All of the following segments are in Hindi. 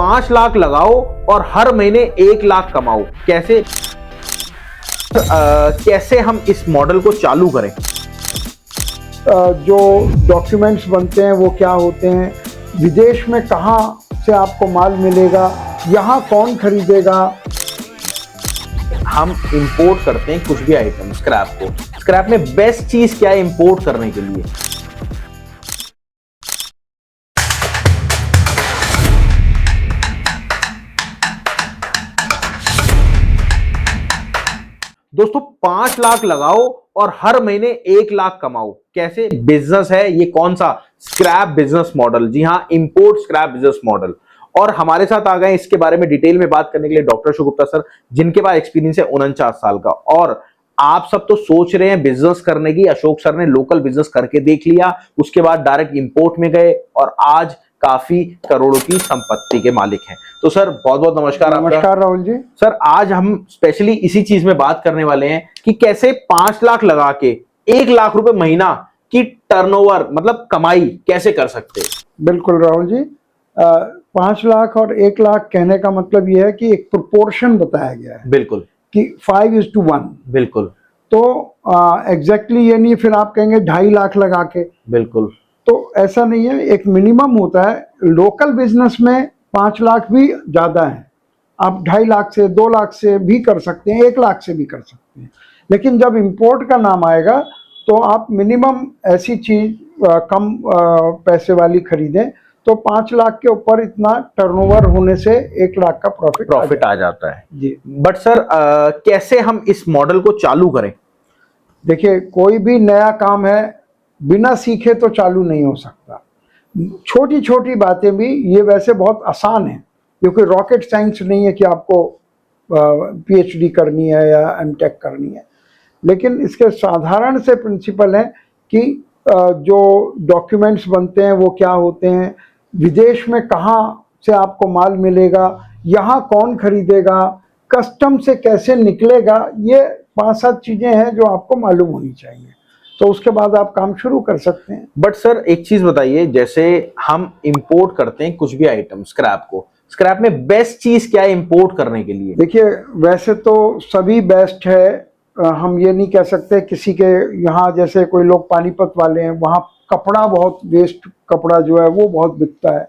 5 लाख लगाओ और हर महीने 1 लाख कमाओ। कैसे कैसे हम इस मॉडल को चालू करें? जो डॉक्यूमेंट्स बनते हैं वो क्या होते हैं, विदेश में कहाँ से आपको माल मिलेगा, यहाँ कौन खरीदेगा। हम इंपोर्ट करते हैं कुछ भी आइटम, स्क्रैप को। स्क्रैप में बेस्ट चीज क्या है इंपोर्ट करने के लिए? दोस्तों 5 लाख लगाओ और हर महीने 1 लाख कमाओ। कैसे बिजनेस है ये? कौन सा? Scrap business model. जी हाँ, इंपोर्ट स्क्रैप बिजनेस मॉडल। और हमारे साथ आ गए इसके बारे में डिटेल में बात करने के लिए डॉक्टर अशोक गुप्ता सर, जिनके पास एक्सपीरियंस है 49 साल का। और आप सब तो सोच रहे हैं बिजनेस करने की, अशोक सर ने लोकल बिजनेस करके देख लिया, उसके बाद डायरेक्ट इंपोर्ट में गए और आज काफी करोड़ों की संपत्ति के मालिक हैं। तो सर बहुत बहुत नमस्कार। नमस्कार राहुल जी। सर आज हम स्पेशली इसी चीज में बात करने वाले हैं कि कैसे 5 लाख लगा के 1 लाख रुपए महीना की टर्नओवर मतलब कमाई कैसे कर सकते हैं। बिल्कुल राहुल जी, 5 लाख और 1 लाख कहने का मतलब यह है कि एक प्रोपोर्शन बताया गया है। बिल्कुल कि 5:1। बिल्कुल। तो एग्जैक्टली ये नहीं फिर आप कहेंगे 2.5 लाख लगा के। बिल्कुल। तो ऐसा नहीं है, एक मिनिमम होता है। लोकल बिजनेस में 5 लाख भी ज़्यादा है। आप 2.5 लाख से 2 लाख से भी कर सकते हैं, 1 लाख से भी कर सकते हैं। लेकिन जब इंपोर्ट का नाम आएगा तो आप मिनिमम ऐसी चीज़ कम पैसे वाली खरीदें तो 5 लाख के ऊपर इतना टर्नओवर होने से 1 लाख का प्रॉफिट आ जाता है जी। बट सर कैसे हम इस मॉडल को चालू करें? देखिए, कोई भी नया काम है बिना सीखे तो चालू नहीं हो सकता। छोटी छोटी बातें भी, ये वैसे बहुत आसान है क्योंकि रॉकेट साइंस नहीं है कि आपको पीएचडी करनी है या एमटेक करनी है। लेकिन इसके साधारण से प्रिंसिपल है कि जो डॉक्यूमेंट्स बनते हैं वो क्या होते हैं, विदेश में कहाँ से आपको माल मिलेगा, यहाँ कौन खरीदेगा, कस्टम से कैसे निकलेगा, ये 5-7 चीज़ें हैं जो आपको मालूम होनी चाहिए। तो उसके बाद आप काम शुरू कर सकते हैं। बट सर एक चीज बताइए, जैसे हम इंपोर्ट करते हैं कुछ भी आइटम स्क्रैप को, स्क्रैप में बेस्ट चीज क्या है इंपोर्ट करने के लिए? देखिए, वैसे तो सभी बेस्ट है। हम ये नहीं कह सकते किसी के यहाँ, जैसे कोई लोग पानीपत वाले हैं, वहाँ कपड़ा बहुत वेस्ट कपड़ा जो है वो बहुत बिकता है।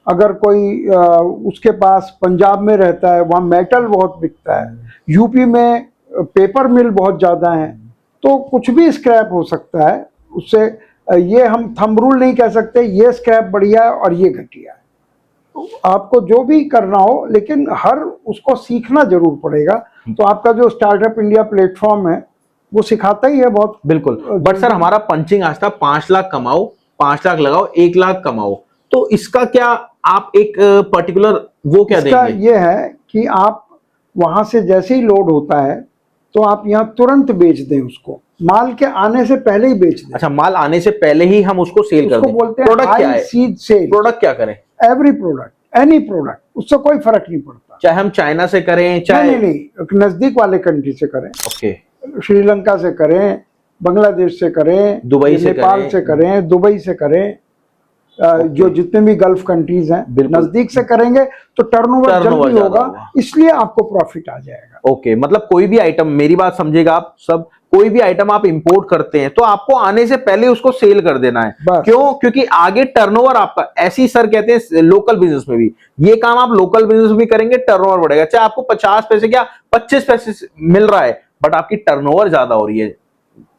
अगर कोई उसके पास पंजाब में रहता है, वहाँ मेटल बहुत बिकता है। यूपी में पेपर मिल बहुत ज़्यादा है। तो कुछ भी स्क्रैप हो सकता है उससे। ये हम थंब रूल नहीं कह सकते ये स्क्रैप बढ़िया है और ये घटिया है। आपको जो भी करना हो, लेकिन हर उसको सीखना जरूर पड़ेगा। तो आपका जो स्टार्टअप इंडिया प्लेटफॉर्म है वो सिखाता ही है बहुत। बिल्कुल। बट सर हमारा पंचिंग आज था 5 लाख कमाओ, 5 लाख लगाओ, 1 लाख कमाओ। तो इसका क्या आप एक पर्टिकुलर वो क्या इसका देंगे? ये है कि आप वहां से जैसे ही लोड होता है तो आप यहाँ तुरंत बेच दें उसको, माल के आने से पहले ही बेच दें। अच्छा, माल आने से पहले ही हम उसको सेल कर दें। बोलते हैं प्रोडक्ट क्या है? Seed cell. प्रोडक्ट क्या करें? एवरी प्रोडक्ट, एनी प्रोडक्ट, उससे कोई फर्क नहीं पड़ता। चाहे हम चाइना से करें, चाहे नहीं, नजदीक वाले कंट्री से करें। ओके। श्रीलंका से करें, बांग्लादेश से करें, दुबई से नेपाल से करें, दुबई से करें, जो जितने भी गल्फ कंट्रीज हैं, नजदीक से करेंगे तो टर्नओवर जल्दी होगा, इसलिए आपको प्रॉफिट आ जाएगा। ओके, मतलब कोई भी आइटम, मेरी बात समझेगा आप सब, कोई भी आइटम आप इंपोर्ट करते हैं तो आपको आने से पहले उसको सेल कर देना है। क्यों? क्योंकि आगे टर्नओवर आपका, ऐसी सर कहते हैं लोकल बिजनेस में भी, ये काम आप लोकल बिजनेस भी करेंगे टर्नओवर बढ़ेगा। चाहे आपको 50 पैसे क्या 25 पैसे मिल रहा है बट आपकी टर्नओवर ज्यादा हो रही है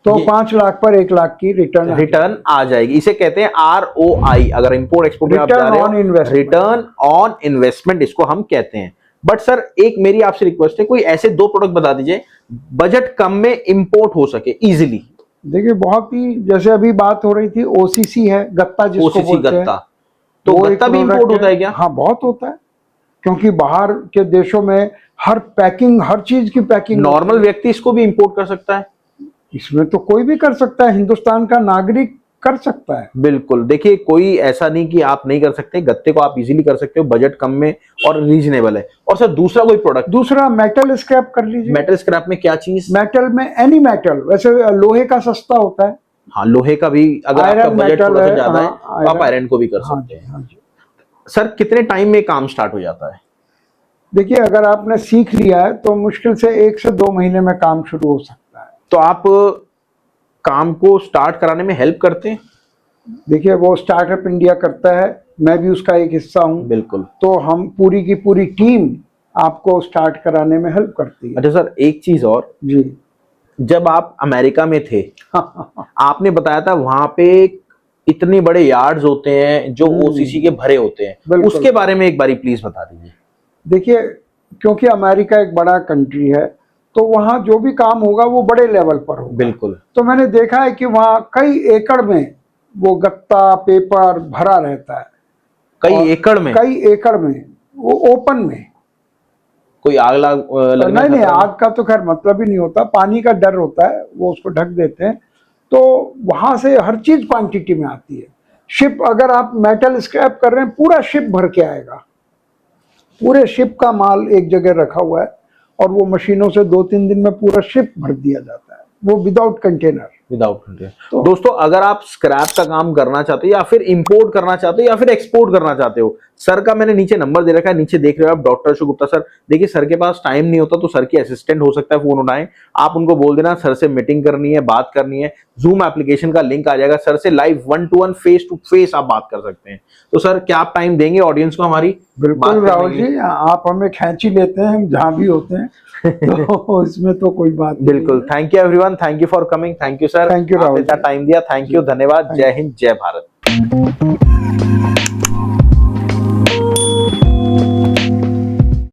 तो 5 लाख पर 1 लाख की रिटर्न आ जाएगी। इसे कहते हैं ROI। अगर इंपोर्ट एक्सपोर्ट में आप जा रहे हो, रिटर्न ऑन इन्वेस्टमेंट इसको हम कहते हैं। बट सर एक मेरी आपसे रिक्वेस्ट है, कोई ऐसे 2 प्रोडक्ट बता दीजिए बजट कम में इंपोर्ट हो सके इजीली। देखिए, बहुत ही, जैसे अभी बात हो रही थी OCC है, गत्ता जिसको बोलते हैं। तो गत्ता भी इंपोर्ट होता है क्या? हाँ, बहुत होता है, क्योंकि बाहर के देशों में हर पैकिंग, हर चीज की पैकिंग। नॉर्मल व्यक्ति इसको भी इंपोर्ट कर सकता है? इसमें तो कोई भी कर सकता है, हिंदुस्तान का नागरिक कर सकता है। बिल्कुल। देखिए, कोई ऐसा नहीं कि आप नहीं कर सकते, गत्ते को आप इजीली कर सकते हो, बजट कम में और रीजनेबल है। और सर दूसरा कोई प्रोडक्ट? दूसरा मेटल स्क्रैप कर लीजिए। मेटल स्क्रैप में क्या चीज? मेटल में एनी मेटल, वैसे लोहे का सस्ता होता है। हाँ, लोहे का भी अगर आपका बजट थोड़ा सा ज्यादा है तो आप आयरन को भी कर सकते हैं। हाँ जी। सर कितने टाइम में काम स्टार्ट हो जाता है? देखिए, अगर आपने सीख लिया है तो मुश्किल से 1 से 2 महीने में काम शुरू हो सकता है। तो आप काम को स्टार्ट कराने में हेल्प करते हैं? देखिए, वो स्टार्टअप इंडिया करता है, मैं भी उसका एक हिस्सा हूँ। बिल्कुल। तो हम पूरी की पूरी टीम आपको स्टार्ट कराने में हेल्प करती है। अच्छा सर, एक चीज और, जी। जब आप अमेरिका में थे आपने बताया था वहां पे इतने बड़े यार्ड्स होते हैं जो ओसीसी के भरे होते हैं, बिल्कुल। उसके बारे में एक बारी प्लीज बता दीजिए। देखिए, क्योंकि अमेरिका एक बड़ा कंट्री है तो वहाँ जो भी काम होगा वो बड़े लेवल पर होगा। बिल्कुल। तो मैंने देखा है कि वहाँ कई एकड़ में वो गत्ता पेपर भरा रहता है। कई एकड़ में? कई एकड़ में, वो ओपन में। कोई आग लगने नहीं, आग का तो खैर मतलब ही नहीं होता, पानी का डर होता है, वो उसको ढक देते हैं। तो वहां से हर चीज क्वांटिटी में आती है। शिप, अगर आप मेटल स्क्रैप कर रहे हैं, पूरा शिप भर के आएगा। पूरे शिप का माल एक जगह रखा हुआ है और वो मशीनों से 2-3 दिन में पूरा शिप भर दिया जाता है, वो विदाउट कंटेनर। तो दोस्तों, अगर आप स्क्रैप का काम करना चाहते हो या फिर इंपोर्ट करना चाहते हो या फिर एक्सपोर्ट करना चाहते हो, सर का मैंने नीचे नंबर दे रखा है, नीचे देख रहे हो आप, डॉक्टर अशोक गुप्ता सर। देखिए, सर के पास टाइम नहीं होता तो सर की असिस्टेंट हो सकता है, फोन उठाएं, आप उनको बोल देना सर से मीटिंग करनी है, बात करनी है, जूम एप्लीकेशन का लिंक आ जाएगा, सर से live 1-to-1 face to face आप बात कर सकते हैं। तो सर, क्या आप टाइम देंगे ऑडियंस को हमारी? बिल्कुल राहुल जी, आप हमें खींची लेते हैं, हम जहां भी होते हैं। तो इसमें तो कोई बात नहीं। बिल्कुल। Thank you everyone, thank you for coming. Thank you sir, thank you Rahul, इतना टाइम दिया। थैंक यू, धन्यवाद। जय हिंद, जय भारत।